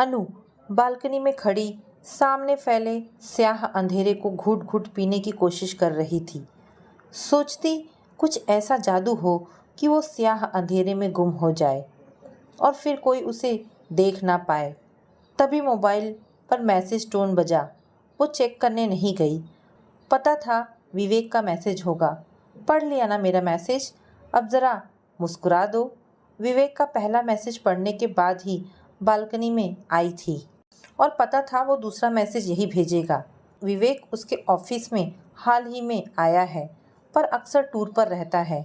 अनु balcony में खड़ी सामने फैले स्याह अंधेरे को घूट घूट पीने की कोशिश कर रही थी। सोचती कुछ ऐसा जादू हो कि वो स्याह अंधेरे में गुम हो जाए और फिर कोई उसे देख ना पाए। तभी मोबाइल पर मैसेज टोन बजा। वो चेक करने नहीं गई। पता था विवेक का मैसेज होगा। पढ़ लिया ना मेरा मैसेज, अब ज़रा मुस्कुरा दो। विवेक का पहला मैसेज पढ़ने के बाद ही बालकनी में आई थी और पता था वो दूसरा मैसेज यही भेजेगा। विवेक उसके ऑफिस में हाल ही में आया है, पर अक्सर टूर पर रहता है,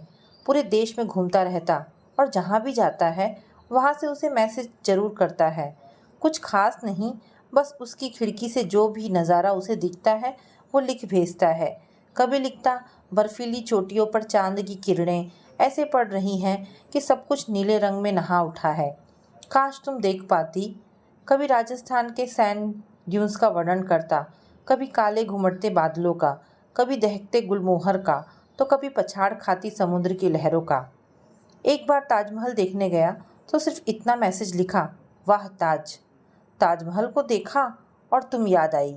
पूरे देश में घूमता रहता और जहाँ भी जाता है वहाँ से उसे मैसेज ज़रूर करता है। कुछ खास नहीं, बस उसकी खिड़की से जो भी नज़ारा उसे दिखता है वो लिख भेजता है। कभी लिखता, बर्फीली चोटियों पर चांद की किरणें ऐसे पड़ रही हैं कि सब कुछ नीले रंग में नहा उठा है, काश तुम देख पाती। कभी राजस्थान के सैंड ड्यून्स का वर्णन करता, कभी काले घुमड़ते बादलों का, कभी दहकते गुलमोहर का, तो कभी पछाड़ खाती समुद्र की लहरों का। एक बार ताजमहल देखने गया तो सिर्फ इतना मैसेज लिखा, वाह ताज। ताजमहल को देखा और तुम याद आई।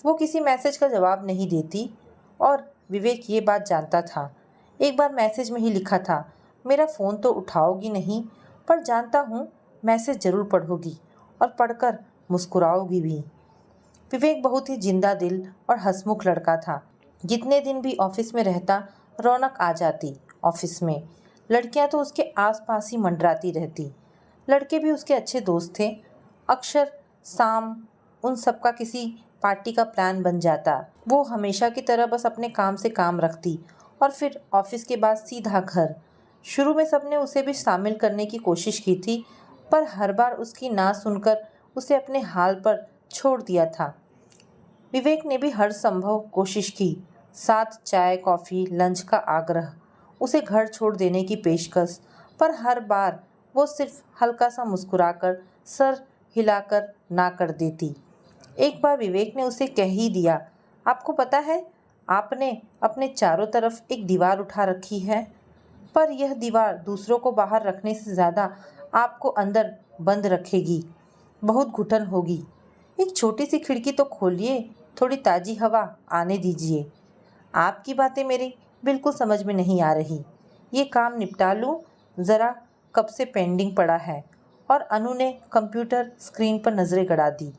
वो किसी मैसेज का जवाब नहीं देती और विवेक ये बात जानता था। एक बार मैसेज में ही लिखा था, मेरा फ़ोन तो उठाओगी नहीं, पर जानता हूँ मैसेज ज़रूर पढ़ोगी और पढ़कर मुस्कुराओगी भी। विवेक बहुत ही जिंदा दिल और हंसमुख लड़का था। जितने दिन भी ऑफिस में रहता रौनक आ जाती ऑफिस में। लड़कियां तो उसके आसपास ही मंडराती रहती। लड़के भी उसके अच्छे दोस्त थे। अक्सर शाम उन सबका किसी पार्टी का प्लान बन जाता। वो हमेशा की तरह बस अपने काम से काम रखती और फिर ऑफिस के बाद सीधा घर। शुरू में सबने उसे भी शामिल करने की कोशिश की थी, पर हर बार उसकी ना सुनकर उसे अपने हाल पर छोड़ दिया था। विवेक ने भी हर संभव कोशिश की, साथ चाय कॉफ़ी लंच का आग्रह, उसे घर छोड़ देने की पेशकश, पर हर बार वो सिर्फ हल्का सा मुस्कुराकर सर हिलाकर ना कर देती। एक बार विवेक ने उसे कह ही दिया, आपको पता है आपने अपने चारों तरफ एक दीवार उठा रखी है, पर यह दीवार दूसरों को बाहर रखने से ज़्यादा आपको अंदर बंद रखेगी। बहुत घुटन होगी। एक छोटी सी खिड़की तो खोलिए, थोड़ी ताज़ी हवा आने दीजिए। आपकी बातें मेरी बिल्कुल समझ में नहीं आ रही। ये काम निपटा लूँ ज़रा, कब से पेंडिंग पड़ा है। और अनु ने कंप्यूटर स्क्रीन पर नज़रें गड़ा दी।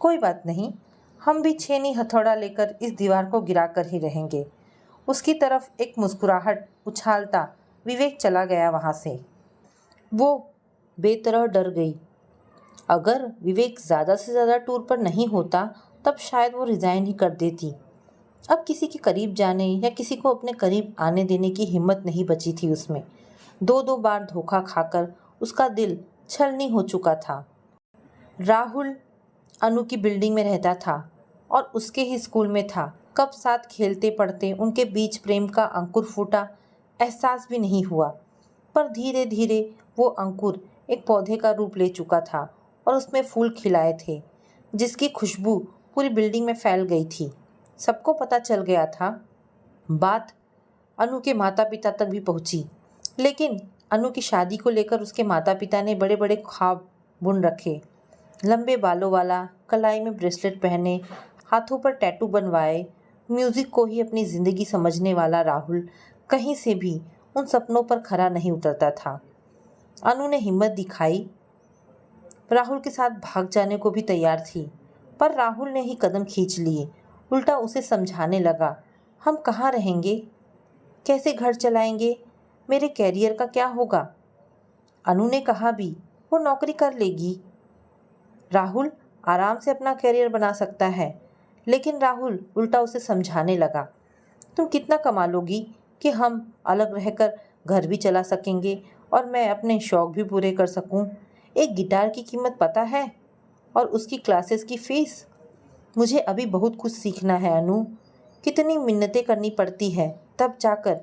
कोई बात नहीं, हम भी छेनी हथौड़ा लेकर इस दीवार को गिरा कर ही रहेंगे। उसकी तरफ एक मुस्कुराहट उछालता विवेक चला गया वहाँ से। वो बेतरह डर गई। अगर विवेक ज़्यादा से ज़्यादा टूर पर नहीं होता तब शायद वो रिज़ाइन ही कर देती। अब किसी के करीब जाने या किसी को अपने करीब आने देने की हिम्मत नहीं बची थी उसमें। दो दो बार धोखा खाकर उसका दिल छलनी हो चुका था। राहुल अनु की बिल्डिंग में रहता था और उसके ही स्कूल में था। कब साथ खेलते पढ़ते उनके बीच प्रेम का अंकुर फूटा, एहसास भी नहीं हुआ। पर धीरे धीरे वो अंकुर एक पौधे का रूप ले चुका था और उसमें फूल खिलाए थे, जिसकी खुशबू पूरी बिल्डिंग में फैल गई थी। सबको पता चल गया था। बात अनु के माता पिता तक भी पहुंची, लेकिन अनु की शादी को लेकर उसके माता पिता ने बड़े बड़े ख्वाब बुन रखे। लंबे बालों वाला, कलाई में ब्रेसलेट पहने, हाथों पर टैटू बनवाए, म्यूज़िक को ही अपनी ज़िंदगी समझने वाला राहुल कहीं से भी उन सपनों पर खरा नहीं उतरता था। अनु ने हिम्मत दिखाई, राहुल के साथ भाग जाने को भी तैयार थी, पर राहुल ने ही कदम खींच लिए। उल्टा उसे समझाने लगा, हम कहाँ रहेंगे, कैसे घर चलाएंगे, मेरे कैरियर का क्या होगा। अनु ने कहा भी, वो नौकरी कर लेगी, राहुल आराम से अपना कैरियर बना सकता है। लेकिन राहुल उल्टा उसे समझाने लगा, तुम कितना कमा लोगी कि हम अलग रहकर घर भी चला सकेंगे और मैं अपने शौक भी पूरे कर सकूं। एक गिटार की कीमत पता है, और उसकी क्लासेस की फीस। मुझे अभी बहुत कुछ सीखना है अनु, कितनी मिन्नतें करनी पड़ती है तब जाकर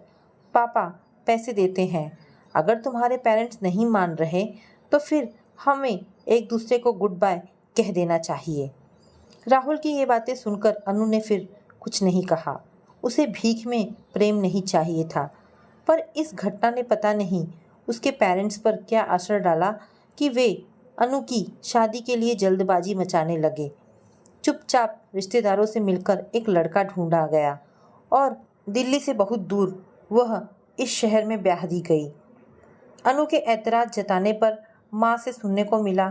पापा पैसे देते हैं। अगर तुम्हारे पेरेंट्स नहीं मान रहे तो फिर हमें एक दूसरे को गुड बाय कह देना चाहिए। राहुल की ये बातें सुनकर अनु ने फिर कुछ नहीं कहा। उसे भीख में प्रेम नहीं चाहिए था, पर इस घटना ने पता नहीं उसके पेरेंट्स पर क्या असर डाला कि वे अनु की शादी के लिए जल्दबाजी मचाने लगे। चुपचाप रिश्तेदारों से मिलकर एक लड़का ढूंढा गया और दिल्ली से बहुत दूर वह इस शहर में ब्याह दी गई। अनु के ऐतराज जताने पर माँ से सुनने को मिला,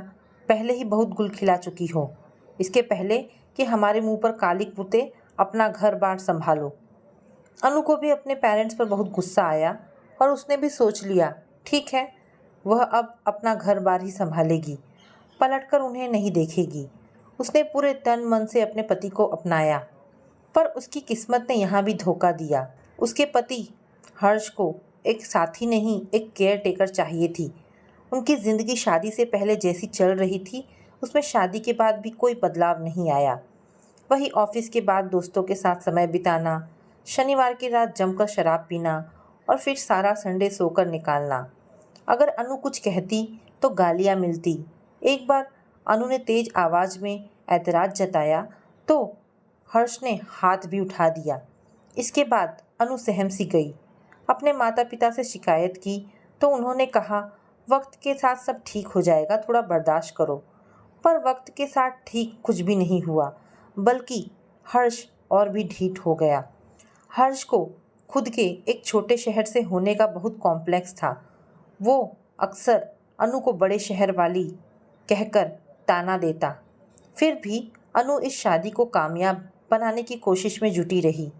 पहले ही बहुत गुल खिला चुकी हो, इसके पहले कि हमारे मुंह पर कालिक पुते अपना घर बार संभालो। अनु को भी अपने पेरेंट्स पर बहुत गुस्सा आया और उसने भी सोच लिया, ठीक है, वह अब अपना घर बार ही संभालेगी, पलटकर उन्हें नहीं देखेगी। उसने पूरे तन मन से अपने पति को अपनाया, पर उसकी किस्मत ने यहाँ भी धोखा दिया। उसके पति हर्ष को एक साथी नहीं, एक केयर टेकर चाहिए थी। उनकी ज़िंदगी शादी से पहले जैसी चल रही थी, उसमें शादी के बाद भी कोई बदलाव नहीं आया। वही ऑफिस के बाद दोस्तों के साथ समय बिताना, शनिवार की रात जमकर शराब पीना और फिर सारा संडे सोकर निकालना। अगर अनु कुछ कहती तो गालियाँ मिलती। एक बार अनु ने तेज आवाज़ में ऐतराज़ जताया तो हर्ष ने हाथ भी उठा दिया। इसके बाद अनु सहम सी गई। अपने माता पिता से शिकायत की तो उन्होंने कहा, वक्त के साथ सब ठीक हो जाएगा, थोड़ा बर्दाश्त करो। पर वक्त के साथ ठीक कुछ भी नहीं हुआ, बल्कि हर्ष और भी ढीठ हो गया। हर्ष को खुद के एक छोटे शहर से होने का बहुत कॉम्प्लेक्स था। वो अक्सर अनु को बड़े शहर वाली कहकर ताना देता। फिर भी अनु इस शादी को कामयाब बनाने की कोशिश में जुटी रही।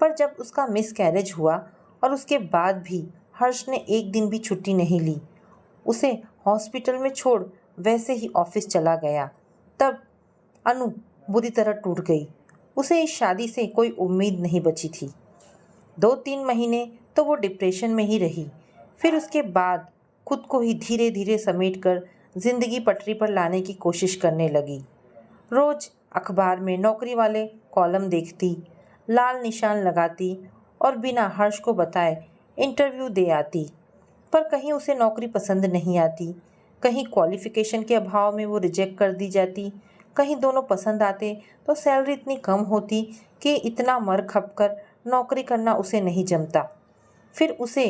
पर जब उसका मिसकैरेज हुआ और उसके बाद भी हर्ष ने एक दिन भी छुट्टी नहीं ली, उसे हॉस्पिटल में छोड़ वैसे ही ऑफिस चला गया, तब अनु बुरी तरह टूट गई। उसे इस शादी से कोई उम्मीद नहीं बची थी। 2-3 महीने तो वो डिप्रेशन में ही रही। फिर उसके बाद खुद को ही धीरे धीरे समेटकर जिंदगी पटरी पर लाने की कोशिश करने लगी। रोज अखबार में नौकरी वाले कॉलम देखती, लाल निशान लगाती और बिना हर्ष को बताए इंटरव्यू दे आती। पर कहीं उसे नौकरी पसंद नहीं आती, कहीं क्वालिफिकेशन के अभाव में वो रिजेक्ट कर दी जाती, कहीं दोनों पसंद आते तो सैलरी इतनी कम होती कि इतना मर खप कर नौकरी करना उसे नहीं जमता। फिर उसे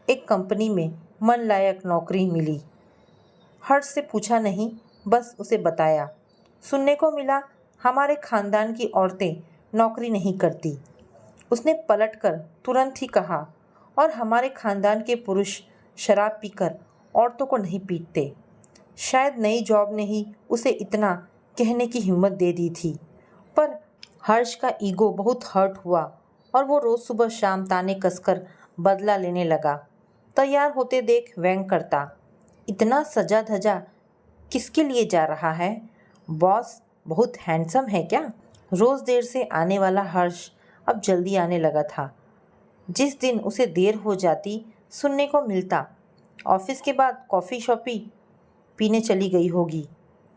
एक कंपनी में मन लायक नौकरी मिली। हर्ष से पूछा नहीं, बस उसे बताया। सुनने को मिला, हमारे खानदान की औरतें नौकरी नहीं करती। उसने पलटकर तुरंत ही कहा, और हमारे खानदान के पुरुष शराब पीकर औरतों को नहीं पीटते। शायद नई जॉब ने ही उसे इतना कहने की हिम्मत दे दी थी। पर हर्ष का ईगो बहुत हर्ट हुआ और वो रोज़ सुबह शाम ताने कसकर बदला लेने लगा। तैयार होते देख व्यंग करता, इतना सजा धजा किसके लिए जा रहा है? बॉस बहुत हैंडसम है क्या? रोज़ देर से आने वाला हर्ष अब जल्दी आने लगा था। जिस दिन उसे देर हो जाती, सुनने को मिलता, ऑफिस के बाद कॉफ़ी शॉपी पीने चली गई होगी।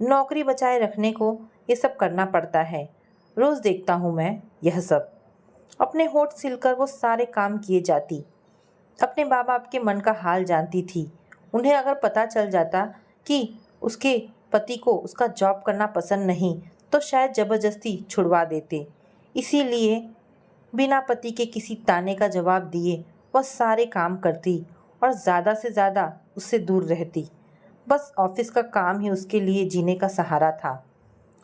नौकरी बचाए रखने को ये सब करना पड़ता है। रोज़ देखता हूँ मैं यह सब। अपने होठ सिलकर वो सारे काम किए जाती। अपने माँ बाप के मन का हाल जानती थी। उन्हें अगर पता चल जाता कि उसके पति को उसका जॉब करना पसंद नहीं तो शायद ज़बरदस्ती छुड़वा देते। इसीलिए बिना पति के किसी ताने का जवाब दिए वह सारे काम करती और ज़्यादा से ज़्यादा उससे दूर रहती। बस ऑफिस का काम ही उसके लिए जीने का सहारा था।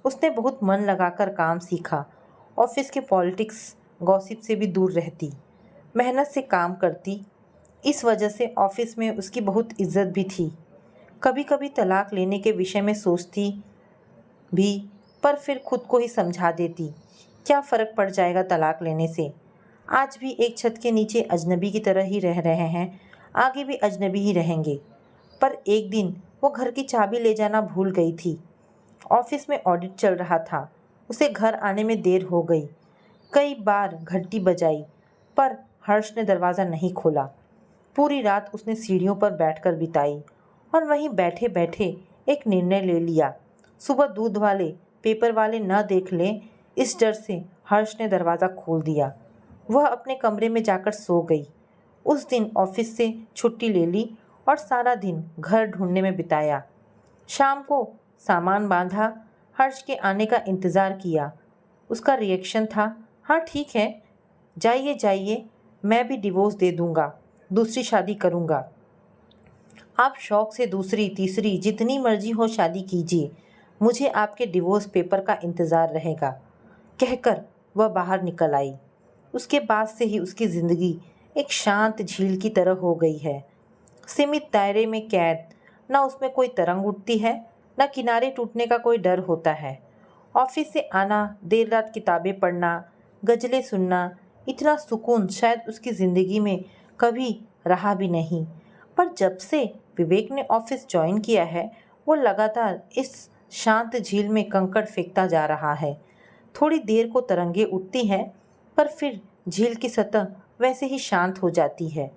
उसने बहुत मन लगाकर काम सीखा। ऑफिस के पॉलिटिक्स गॉसिप से भी दूर रहती, मेहनत से काम करती। इस वजह से ऑफिस में उसकी बहुत इज्जत भी थी। कभी कभी तलाक लेने के विषय में सोचती भी, पर फिर खुद को ही समझा देती, क्या फ़र्क पड़ जाएगा तलाक लेने से। आज भी एक छत के नीचे अजनबी की तरह ही रह रहे हैं, आगे भी अजनबी ही रहेंगे। पर एक दिन वो घर की चाबी ले जाना भूल गई थी। ऑफिस में ऑडिट चल रहा था। उसे घर आने में देर हो गई। कई बार घंटी बजाई, पर हर्ष ने दरवाज़ा नहीं खोला। पूरी रात उसने सीढ़ियों पर बैठकर बिताई और वहीं बैठे बैठे एक निर्णय ले लिया। सुबह दूध वाले पेपर वाले न देख लें, इस डर से हर्ष ने दरवाज़ा खोल दिया। वह अपने कमरे में जाकर सो गई। उस दिन ऑफिस से छुट्टी ले ली और सारा दिन घर ढूंढने में बिताया। शाम को सामान बांधा, हर्ष के आने का इंतज़ार किया। उसका रिएक्शन था, हाँ ठीक है, जाइए जाइए, मैं भी डिवोर्स दे दूँगा, दूसरी शादी करूँगा। आप शौक से दूसरी तीसरी जितनी मर्जी हो शादी कीजिए, मुझे आपके डिवोर्स पेपर का इंतज़ार रहेगा, कहकर वह बाहर निकल आई। उसके बाद से ही उसकी ज़िंदगी एक शांत झील की तरह हो गई है, सीमित दायरे में कैद। ना उसमें कोई तरंग उठती है, ना किनारे टूटने का कोई डर होता है। ऑफिस से आना, देर रात किताबें पढ़ना, गज़लें सुनना, इतना सुकून शायद उसकी ज़िंदगी में कभी रहा भी नहीं। पर जब से विवेक ने ऑफिस ज्वाइन किया है, वो लगातार इस शांत झील में कंकड़ फेंकता जा रहा है। थोड़ी देर को तरंगे उठती हैं, पर फिर झील की सतह वैसे ही शांत हो जाती है।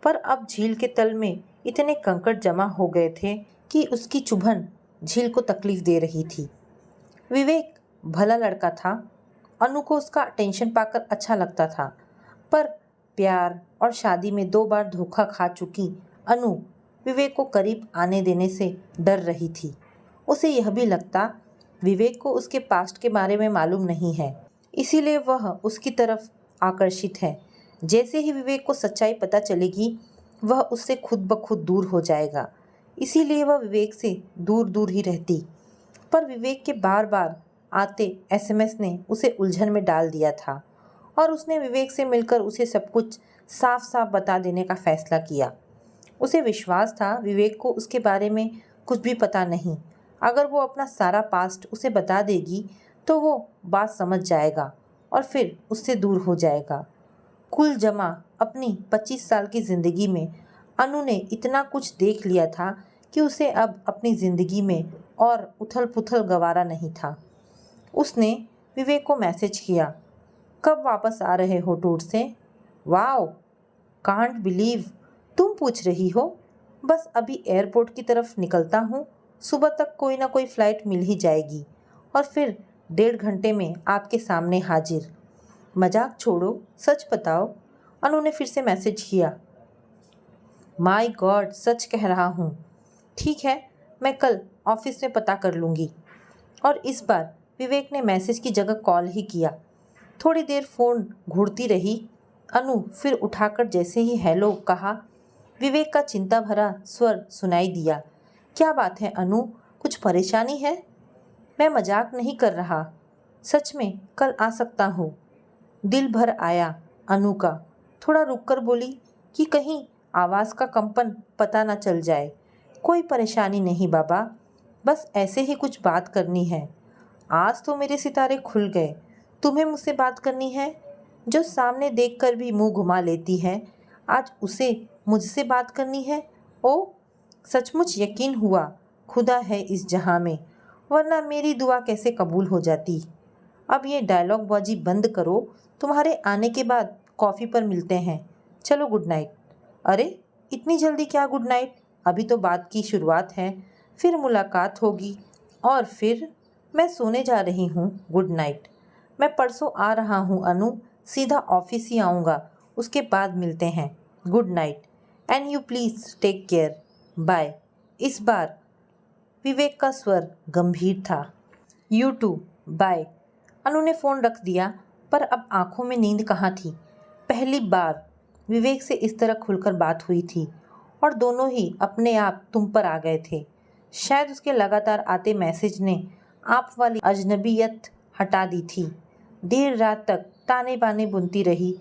पर अब झील के तल में इतने कंकड़ जमा हो गए थे कि उसकी चुभन झील को तकलीफ दे रही थी। विवेक भला लड़का था। अनु को उसका अटेंशन पाकर अच्छा लगता था, पर प्यार और शादी में 2 बार धोखा खा चुकी अनु विवेक को करीब आने देने से डर रही थी। उसे यह भी लगता विवेक को उसके पास्ट के बारे में मालूम नहीं है, इसीलिए वह उसकी तरफ आकर्षित है। जैसे ही विवेक को सच्चाई पता चलेगी, वह उससे खुद ब खुद दूर हो जाएगा। इसीलिए वह विवेक से दूर दूर ही रहती। पर विवेक के बार बार आते एसएमएस ने उसे उलझन में डाल दिया था और उसने विवेक से मिलकर उसे सब कुछ साफ साफ बता देने का फैसला किया। उसे विश्वास था विवेक को उसके बारे में कुछ भी पता नहीं। अगर वो अपना सारा पास्ट उसे बता देगी तो वो बात समझ जाएगा और फिर उससे दूर हो जाएगा। कुल जमा अपनी 25 साल की ज़िंदगी में अनु ने इतना कुछ देख लिया था कि उसे अब अपनी ज़िंदगी में और उथल पुथल गवारा नहीं था। उसने विवेक को मैसेज किया, कब वापस आ रहे हो टूर से? वाओ, कांट बिलीव तुम पूछ रही हो। बस अभी एयरपोर्ट की तरफ निकलता हूँ, सुबह तक कोई ना कोई फ़्लाइट मिल ही जाएगी और फिर 1.5 घंटे में आपके सामने हाजिर। मजाक छोड़ो, सच बताओ। अनु ने फिर से मैसेज किया। माय गॉड, सच कह रहा हूँ। ठीक है, मैं कल ऑफिस में पता कर लूँगी। और इस बार विवेक ने मैसेज की जगह कॉल ही किया। थोड़ी देर फ़ोन घूरती रही अनु, फिर उठाकर जैसे ही हेलो कहा, विवेक का चिंता भरा स्वर सुनाई दिया। क्या बात है अनु, कुछ परेशानी है? मैं मजाक नहीं कर रहा, सच में कल आ सकता हूँ। दिल भर आया अनु का। थोड़ा रुककर बोली कि कहीं आवाज़ का कंपन पता न चल जाए। कोई परेशानी नहीं बाबा, बस ऐसे ही कुछ बात करनी है। आज तो मेरे सितारे खुल गए। तुम्हें मुझसे बात करनी है? जो सामने देखकर भी मुंह घुमा लेती है, आज उसे मुझसे बात करनी है? ओ, सचमुच यकीन हुआ खुदा है इस जहां में, वरना मेरी दुआ कैसे कबूल हो जाती। अब ये डायलॉग बाजी बंद करो, तुम्हारे आने के बाद कॉफ़ी पर मिलते हैं। चलो गुड नाइट। अरे इतनी जल्दी क्या गुड नाइट, अभी तो बात की शुरुआत है, फिर मुलाकात होगी और फिर मैं सोने जा रही हूँ। Good night. मैं परसों आ रहा हूँ अनु, सीधा ऑफिस ही आऊँगा, उसके बाद मिलते हैं। Good night and you please take care. Bye. इस बार विवेक का स्वर गंभीर था। You to, bye. अनु ने फ़ोन रख दिया, पर अब आंखों में नींद कहाँ थी। पहली बार विवेक से इस तरह खुलकर बात हुई थी और दोनों ही अपने आप तुम पर आ गए थे। शायद उसके लगातार आते मैसेज ने आप वाली अजनबीयत हटा दी थी। देर रात तक ताने बाने बुनती रही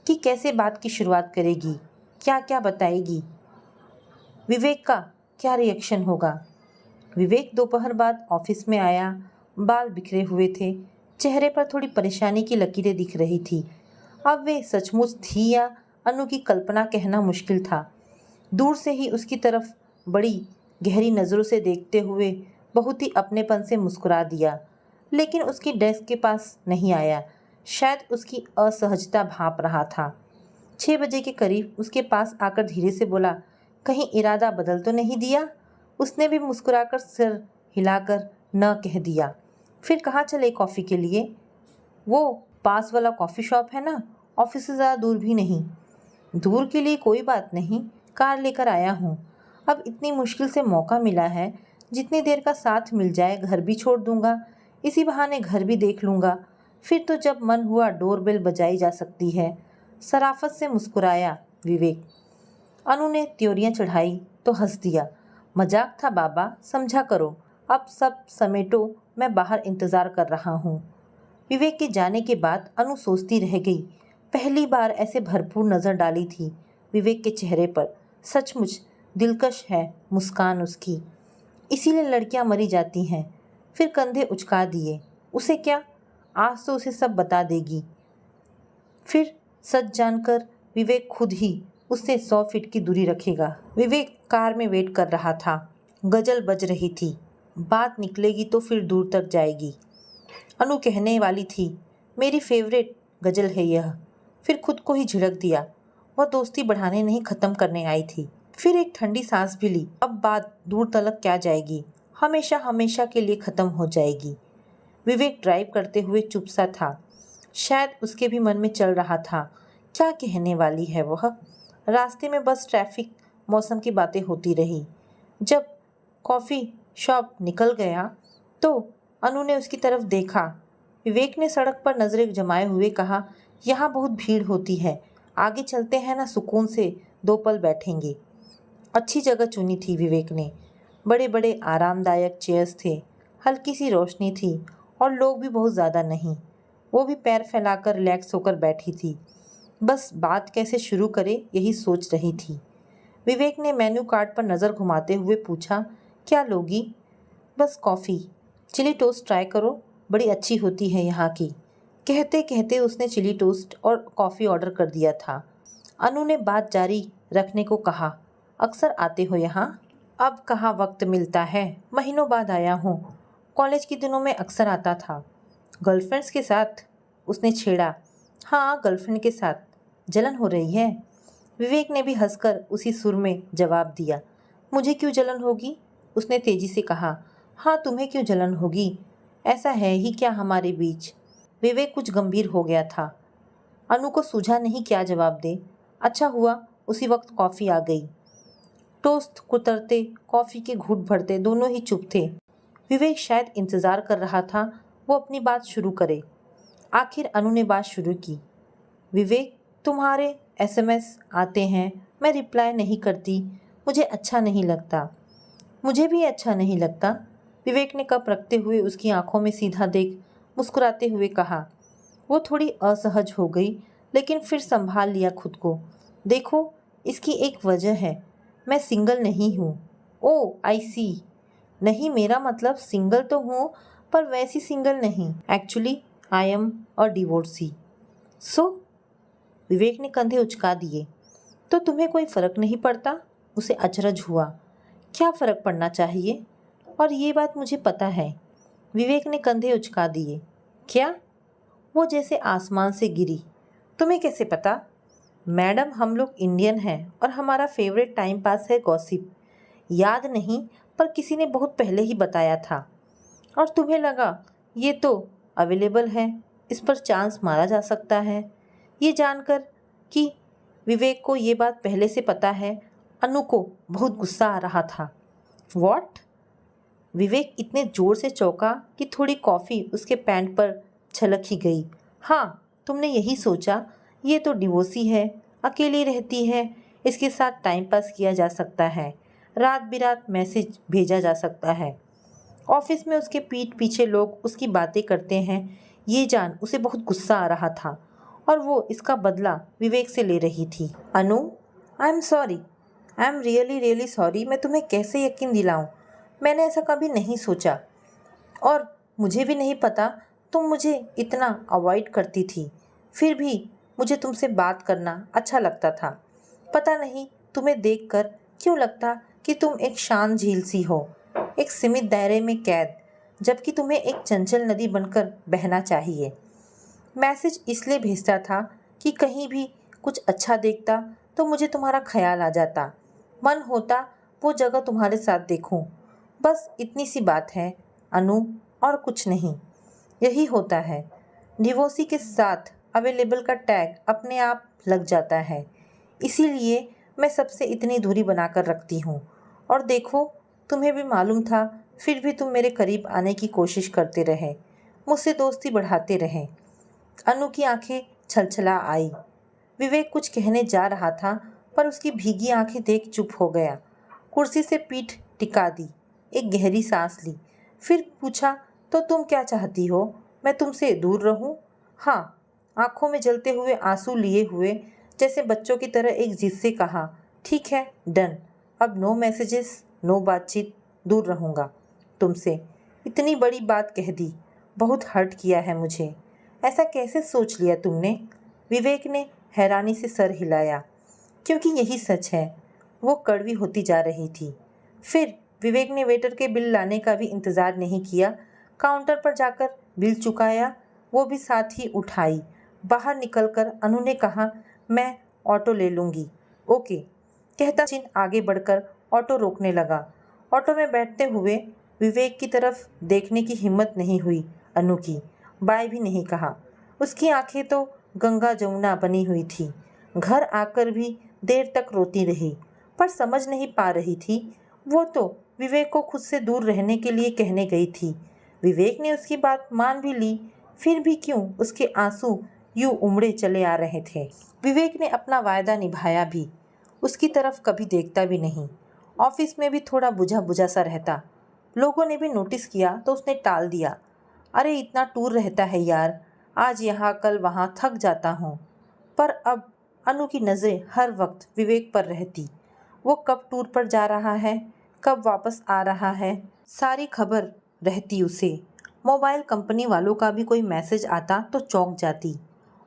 कि कैसे बात की शुरुआत करेगी, क्या क्या बताएगी, विवेक का क्या रिएक्शन होगा। विवेक दोपहर बाद ऑफिस में आया। बाल बिखरे हुए थे, चेहरे पर थोड़ी परेशानी की लकीरें दिख रही थी। अब वे सचमुच थी या अनु की कल्पना कहना मुश्किल था। दूर से ही उसकी तरफ बड़ी गहरी नज़रों से देखते हुए बहुत ही अपनेपन से मुस्कुरा दिया, लेकिन उसकी डेस्क के पास नहीं आया। शायद उसकी असहजता भांप रहा था। 6 बजे के करीब उसके पास आकर धीरे से बोला, कहीं इरादा बदल तो नहीं दिया? उसने भी मुस्कुराकर सिर हिलाकर न कह दिया। फिर कहाँ चले कॉफ़ी के लिए? वो पास वाला कॉफ़ी शॉप है ना, ऑफिस से ज़्यादा दूर भी नहीं। दूर के लिए कोई बात नहीं, कार लेकर आया हूँ। अब इतनी मुश्किल से मौका मिला है, जितनी देर का साथ मिल जाए घर भी छोड़ दूँगा, इसी बहाने घर भी देख लूँगा। फिर तो जब मन हुआ डोरबेल बजाई जा सकती है। सराफत से मुस्कुराया विवेक। अनु ने त्योरियां चढ़ाई, तो हंस दिया। मजाक था बाबा, समझा करो। अब सब समेटो, मैं बाहर इंतजार कर रहा हूँ। विवेक के जाने के बाद अनु सोचती रह गई। पहली बार ऐसे भरपूर नजर डाली थी विवेक के चेहरे पर। सचमुच दिलकश है मुस्कान उसकी, इसीलिए लड़कियां मरी जाती हैं। फिर कंधे उचका दिए। उसे क्या, आज तो उसे सब बता देगी। फिर सच जानकर विवेक खुद ही उससे 100 फीट की दूरी रखेगा। विवेक कार में वेट कर रहा था। गजल बज रही थी। बात निकलेगी तो फिर दूर तक जाएगी। अनु कहने वाली थी, मेरी फेवरेट गजल है यह। फिर खुद को ही झिड़क दिया। वह दोस्ती बढ़ाने नहीं, ख़त्म करने आई थी। फिर एक ठंडी सांस भी ली। अब बात दूर तलक क्या जाएगी, हमेशा हमेशा के लिए ख़त्म हो जाएगी। विवेक ड्राइव करते हुए चुप सा था। शायद उसके भी मन में चल रहा था, क्या कहने वाली है वह। रास्ते में बस ट्रैफिक, मौसम की बातें होती रही। जब कॉफ़ी शॉप निकल गया तो अनु ने उसकी तरफ देखा। विवेक ने सड़क पर नज़रें जमाए हुए कहा, यहाँ बहुत भीड़ होती है, आगे चलते हैं ना, सुकून से 2 पल बैठेंगे। अच्छी जगह चुनी थी विवेक ने। बड़े बड़े आरामदायक चेयर्स थे, हल्की सी रोशनी थी और लोग भी बहुत ज़्यादा नहीं। वो भी पैर फैलाकर रिलैक्स होकर बैठी थी। बस बात कैसे शुरू करे यही सोच रही थी। विवेक ने मेन्यू कार्ड पर नज़र घुमाते हुए पूछा, क्या लोगी? बस कॉफ़ी। चिली टोस्ट ट्राई करो, बड़ी अच्छी होती है यहाँ की। कहते कहते उसने चिली टोस्ट और कॉफ़ी ऑर्डर कर दिया था। अनु ने बात जारी रखने को कहा, अक्सर आते हो यहाँ? अब कहाँ वक्त मिलता है, महीनों बाद आया हूँ। कॉलेज के दिनों में अक्सर आता था। गर्लफ्रेंड्स के साथ? उसने छेड़ा। हाँ, गर्लफ्रेंड के साथ। जलन हो रही है? विवेक ने भी हंसकर उसी सुर में जवाब दिया। मुझे क्यों जलन होगी? उसने तेजी से कहा। हाँ, तुम्हें क्यों जलन होगी? ऐसा है ही क्या हमारे बीच? विवेक कुछ गंभीर हो गया था। अनु को सूझा नहीं क्या जवाब दे। अच्छा हुआ उसी वक्त कॉफ़ी आ गई। टोस्ट कुतरते, कॉफ़ी के घूंट भरते दोनों ही चुप थे। विवेक शायद इंतज़ार कर रहा था वो अपनी बात शुरू करे। आखिर अनु ने बात शुरू की। विवेक, तुम्हारे एसएमएस आते हैं, मैं रिप्लाई नहीं करती, मुझे अच्छा नहीं लगता। मुझे भी अच्छा नहीं लगता। विवेक ने कप रखते हुए उसकी आंखों में सीधा देख मुस्कुराते हुए कहा। वो थोड़ी असहज हो गई, लेकिन फिर संभाल लिया खुद को। देखो, इसकी एक वजह है, मैं सिंगल नहीं हूँ। ओह, आई सी। नहीं, मेरा मतलब सिंगल तो हूँ, पर वैसी सिंगल नहीं। Actually I am a divorcee. So? Vivek ने कंधे उचका दिए। तो तुम्हें कोई फ़र्क नहीं पड़ता? उसे अचरज हुआ। क्या फ़र्क पड़ना चाहिए? और ये बात मुझे पता है। विवेक ने कंधे उचका दिए। क्या? वो जैसे आसमान से गिरी। तुम्हें कैसे पता? मैडम, हम लोग इंडियन हैं और हमारा फेवरेट टाइम पास है गॉसिप। याद नहीं, पर किसी ने बहुत पहले ही बताया था। और तुम्हें लगा ये तो अवेलेबल है, इस पर चांस मारा जा सकता है। ये जानकर कि विवेक को ये बात पहले से पता है, अनु को बहुत गुस्सा आ रहा था। व्हाट? विवेक इतने ज़ोर से चौंका कि थोड़ी कॉफ़ी उसके पैंट पर छलक ही गई। हाँ, तुमने यही सोचा, ये तो डिवोर्सी है, अकेली रहती है, इसके साथ टाइम पास किया जा सकता है, रात बिरात मैसेज भेजा जा सकता है। ऑफिस में उसके पीठ पीछे लोग उसकी बातें करते हैं, ये जान उसे बहुत गुस्सा आ रहा था और वो इसका बदला विवेक से ले रही थी। Anu, I am sorry, I am really really sorry. मैं तुम्हें कैसे यकीन दिलाऊं? मैंने ऐसा कभी नहीं सोचा और मुझे भी नहीं पता तुम मुझे इतना अवॉइड करती थी। फिर भी मुझे तुमसे बात करना अच्छा लगता था। पता नहीं तुम्हें देखकर क्यों लगता कि तुम एक शांत झील सी हो, एक सीमित दायरे में कैद, जबकि तुम्हें एक चंचल नदी बनकर बहना चाहिए। मैसेज इसलिए भेजता था कि कहीं भी कुछ अच्छा देखता तो मुझे तुम्हारा ख्याल आ जाता, मन होता वो जगह तुम्हारे साथ देखूं। बस इतनी सी बात है अनु, और कुछ नहीं। यही होता है, डिवोर्सी के साथ अवेलेबल का टैग अपने आप लग जाता है। इसीलिए मैं सबसे इतनी दूरी बनाकर रखती हूँ। और देखो, तुम्हें भी मालूम था, फिर भी तुम मेरे करीब आने की कोशिश करते रहे, मुझसे दोस्ती बढ़ाते रहे। अनु की आंखें छलछला आई। विवेक कुछ कहने जा रहा था, पर उसकी भीगी आंखें देख चुप हो गया। कुर्सी से पीठ टिका दी, एक गहरी सांस ली, फिर पूछा, तो तुम क्या चाहती हो? मैं तुमसे दूर रहूं? हाँ, आंखों में जलते हुए आंसू लिए हुए जैसे बच्चों की तरह एक जिद से कहा, ठीक है, डन। अब नो मैसेजेस, नो बातचीत, दूर रहूंगा तुमसे। इतनी बड़ी बात कह दी, बहुत हर्ट किया है मुझे। ऐसा कैसे सोच लिया तुमने? विवेक ने हैरानी से सर हिलाया, क्योंकि यही सच है। वो कड़वी होती जा रही थी। फिर विवेक ने वेटर के बिल लाने का भी इंतज़ार नहीं किया, काउंटर पर जाकर बिल चुकाया, वो भी साथ ही उठाई। बाहर निकलकर अनु ने कहा, मैं ऑटो ले लूँगी। ओके, कहता चिन्ह आगे बढ़कर ऑटो रोकने लगा। ऑटो में बैठते हुए विवेक की तरफ देखने की हिम्मत नहीं हुई अनु की, बाय भी नहीं कहा। उसकी आंखें तो गंगा जमुना बनी हुई थी। घर आकर भी देर तक रोती रही, पर समझ नहीं पा रही थी। वो तो विवेक को खुद से दूर रहने के लिए कहने गई थी। विवेक ने उसकी बात मान भी ली, फिर भी क्यों उसके आंसू यूं उमड़े चले आ रहे थे। विवेक ने अपना वायदा निभाया भी, उसकी तरफ कभी देखता भी नहीं। ऑफिस में भी थोड़ा बुझा बुझा सा रहता। लोगों ने भी नोटिस किया तो उसने टाल दिया, अरे इतना टूर रहता है यार, आज यहाँ कल वहाँ, थक जाता हूँ। पर अब अनु की नज़रें हर वक्त विवेक पर रहती। वो कब टूर पर जा रहा है, कब वापस आ रहा है, सारी खबर रहती उसे। मोबाइल कंपनी वालों का भी कोई मैसेज आता तो चौंक जाती,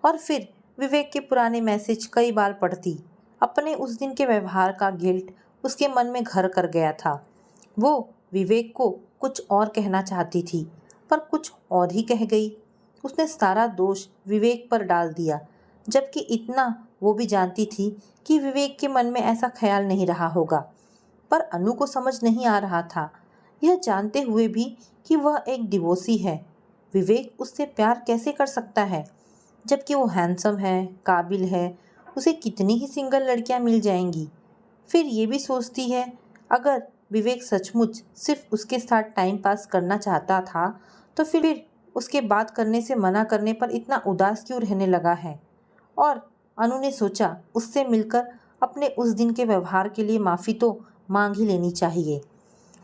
और फिर विवेक के पुराने मैसेज कई बार पढ़ती। अपने उस दिन के व्यवहार का गिल्ट उसके मन में घर कर गया था। वो विवेक को कुछ और कहना चाहती थी, पर कुछ और ही कह गई। उसने सारा दोष विवेक पर डाल दिया, जबकि इतना वो भी जानती थी कि विवेक के मन में ऐसा ख्याल नहीं रहा होगा। पर अनु को समझ नहीं आ रहा था, यह जानते हुए भी, कि वह एक डिवोर्सी है। विवेक उससे प्यार कैसे कर सकता है, जबकि वो हैंडसम है, काबिल है, उसे कितनी ही सिंगल लड़कियां मिल जाएंगी। फिर ये भी सोचती है, अगर विवेक सचमुच सिर्फ उसके साथ टाइम पास करना चाहता था, तो फिर उसके बात करने से मना करने पर इतना उदास क्यों रहने लगा है। और अनु ने सोचा, उससे मिलकर अपने उस दिन के व्यवहार के लिए माफ़ी तो मांग ही लेनी चाहिए।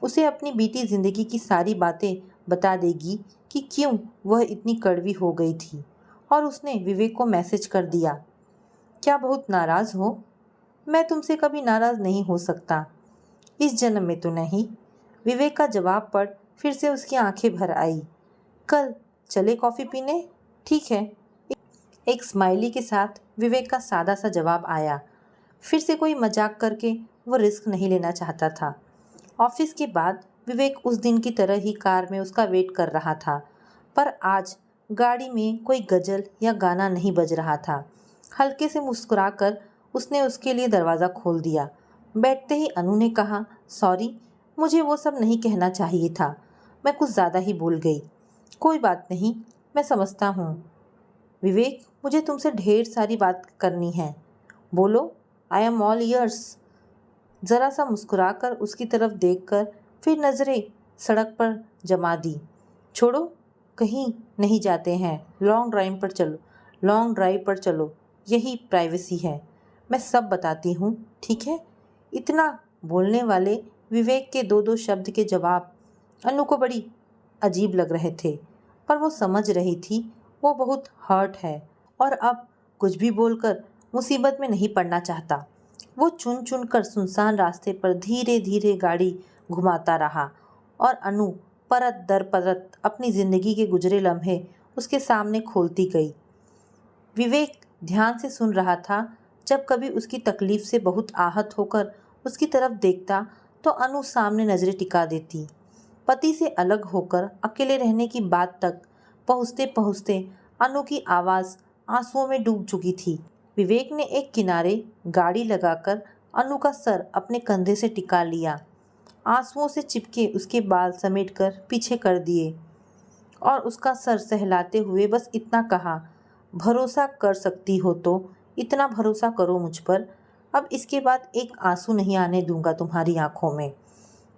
उसे अपनी बीती ज़िंदगी की सारी बातें बता देगी कि क्यों वह इतनी कड़वी हो गई थी। और उसने विवेक को मैसेज कर दिया, क्या बहुत नाराज़ हो? मैं तुमसे कभी नाराज़ नहीं हो सकता, इस जन्म में तो नहीं। विवेक का जवाब पढ़ फिर से उसकी आंखें भर आई। कल चले कॉफ़ी पीने? ठीक है, एक स्माइली के साथ विवेक का सादा सा जवाब आया। फिर से कोई मजाक करके वो रिस्क नहीं लेना चाहता था। ऑफिस के बाद विवेक उस दिन की तरह ही कार में उसका वेट कर रहा था, पर आज गाड़ी में कोई गज़ल या गाना नहीं बज रहा था। हल्के से मुस्कुराकर उसने उसके लिए दरवाज़ा खोल दिया। बैठते ही अनु ने कहा, सॉरी, मुझे वो सब नहीं कहना चाहिए था, मैं कुछ ज़्यादा ही भूल गई। कोई बात नहीं, मैं समझता हूँ। विवेक, मुझे तुमसे ढेर सारी बात करनी है, बोलो, आई एम ऑल ईयर्स। ज़रा सा मुस्कुराकर उसकी तरफ देखकर फिर नज़रें सड़क पर जमा दी। छोड़ो, कहीं नहीं जाते हैं, लॉन्ग ड्राइव पर चलो, यही प्राइवेसी है। मैं सब बताती हूँ, ठीक है? इतना बोलने वाले विवेक के दो दो शब्द के जवाब अनु को बड़ी अजीब लग रहे थे, पर वो समझ रही थी वो बहुत हर्ट है और अब कुछ भी बोलकर मुसीबत में नहीं पड़ना चाहता। वो चुन चुन कर सुनसान रास्ते पर धीरे धीरे गाड़ी घुमाता रहा और अनु परत दर परत अपनी ज़िंदगी के गुजरे लम्हे उसके सामने खोलती गई। विवेक ध्यान से सुन रहा था। जब कभी उसकी तकलीफ से बहुत आहत होकर उसकी तरफ देखता तो अनु सामने नज़रें टिका देती। पति से अलग होकर अकेले रहने की बात तक पहुँचते पहुँचते अनु की आवाज़ आंसुओं में डूब चुकी थी। विवेक ने एक किनारे गाड़ी लगाकर अनु का सर अपने कंधे से टिका लिया, आंसुओं से चिपके उसके बाल समेटकर पीछे कर दिए और उसका सर सहलाते हुए बस इतना कहा, भरोसा कर सकती हो तो इतना भरोसा करो मुझ पर। अब इसके बाद एक आंसू नहीं आने दूंगा तुम्हारी आंखों में।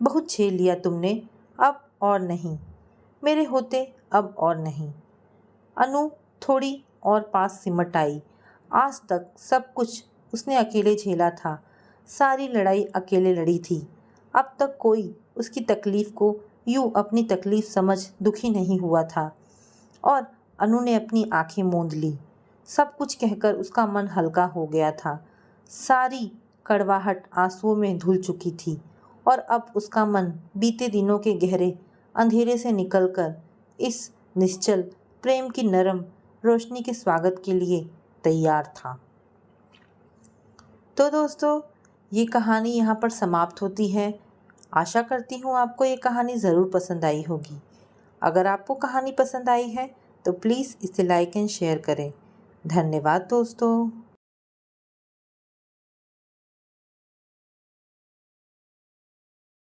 बहुत झेल लिया तुमने, अब और नहीं, मेरे होते अब और नहीं। अनु थोड़ी और पास सिमट आई। आज तक सब कुछ उसने अकेले झेला था, सारी लड़ाई अकेले लड़ी थी। अब तक कोई उसकी तकलीफ़ को यूँ अपनी तकलीफ़ समझ दुखी नहीं हुआ था। और अनु ने अपनी आंखें मूंद ली। सब कुछ कहकर उसका मन हल्का हो गया था। सारी कड़वाहट आंसुओं में धुल चुकी थी और अब उसका मन बीते दिनों के गहरे अंधेरे से निकलकर इस निश्चल प्रेम की नरम रोशनी के स्वागत के लिए तैयार था। तो दोस्तों, ये कहानी यहाँ पर समाप्त होती है। आशा करती हूँ आपको ये कहानी ज़रूर पसंद आई होगी। अगर आपको कहानी पसंद आई है तो प्लीज़ इसे लाइक एंड शेयर करें। धन्यवाद दोस्तों।